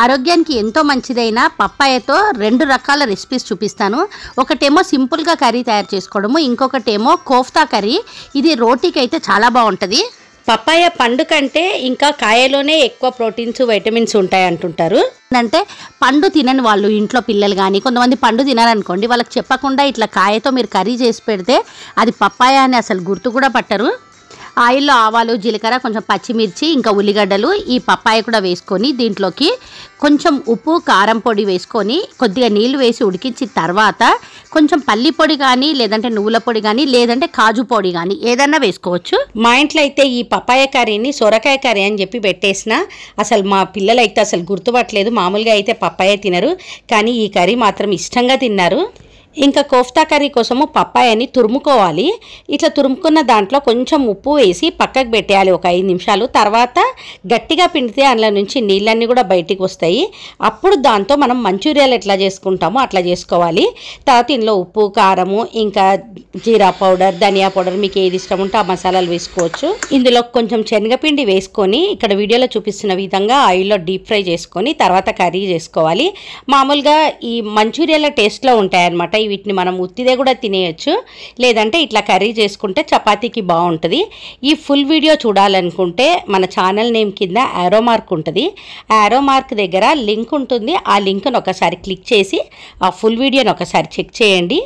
ఆరోగ్యానికి ఎంతో మంచిదైన పప్పాయతో 2 రకాల రెసిపీస్ చూపిస్తాను. ఒకటేమో సింపుల్గా కర్రీ తయారు చేసుకోవడము, ఇంకొకటేమో కోఫ్తా కర్రీ. ఇది రోటీకి అయితే చాలా బాగుంటుంది. పప్పాయ పండు కంటే ఇంకా కాయలోనే ఎక్కువ ప్రోటీన్స్ వైటమిన్స్ ఉంటాయి అంటుంటారు. అంటే పండు తినని వాళ్ళు ఇంట్లో పిల్లలు కానీ కొంతమంది పండు తినారనుకోండి, వాళ్ళకి చెప్పకుండా ఇట్లా కాయతో మీరు కర్రీ చేసి పెడితే అది పప్పాయ అని అసలు గుర్తు కూడా పట్టరు. ఆయిల్లో ఆవాలు, జీలకర్ర, కొంచెం పచ్చిమిర్చి, ఇంకా ఉల్లిగడ్డలు, ఈ పప్పాయ కూడా వేసుకొని దీంట్లోకి కొంచెం ఉప్పు, కారం పొడి వేసుకొని కొద్దిగా నీళ్లు వేసి ఉడికించిన తర్వాత కొంచెం పల్లి పొడి కానీ లేదంటే నువ్వుల పొడి కానీ లేదంటే కాజు పొడి కానీ ఏదన్నా వేసుకోవచ్చు. మా ఇంట్లో అయితే ఈ పప్పాయ కర్రీని సొరకాయ కర్రీ అని చెప్పి పెట్టేసిన అసలు మా పిల్లలు అయితే అసలు గుర్తుపట్టలేదు. మామూలుగా అయితే పప్పాయ తినరు, కానీ ఈ కర్రీ మాత్రం ఇష్టంగా తిన్నారు. ఇంకా కోఫ్తా కర్రీ కోసము పప్పాయని తురుముకోవాలి. ఇట్లా తురుముకున్న దాంట్లో కొంచెం ఉప్పు వేసి పక్కకు పెట్టేయాలి ఒక 5 నిమిషాలు. తర్వాత గట్టిగా పిండితే అందులో నుంచి నీళ్ళన్నీ కూడా బయటికి వస్తాయి. అప్పుడు దాంతో మనం మంచూరియాలు ఎట్లా చేసుకుంటామో అట్లా చేసుకోవాలి. తర్వాత ఇందులో ఉప్పు, కారము, ఇంకా జీరా పౌడర్, ధనియా పౌడర్, మీకు ఏది ఇష్టం ఉంటే ఆ మసాలాలు వేసుకోవచ్చు. ఇందులో కొంచెం శనగపిండి వేసుకొని ఇక్కడ వీడియోలో చూపిస్తున్న విధంగా ఆయిల్లో డీప్ ఫ్రై చేసుకొని తర్వాత కర్రీ చేసుకోవాలి. మామూలుగా ఈ మంచూరియాల టేస్ట్లో ఉంటాయన్నమాట. వీటిని మనం ఉత్తిదే కూడా తినేయచ్చు, లేదంటే ఇట్లా కర్రీ చేసుకుంటే చపాతీకి బాగుంటుంది. ఈ ఫుల్ వీడియో చూడాలనుకుంటే మన ఛానల్ నేమ్ కింద యారో మార్క్ ఉంటుంది. యారో మార్క్ దగ్గర లింక్ ఉంటుంది. ఆ లింక్ను ఒకసారి క్లిక్ చేసి ఆ ఫుల్ వీడియోని ఒకసారి చెక్ చేయండి.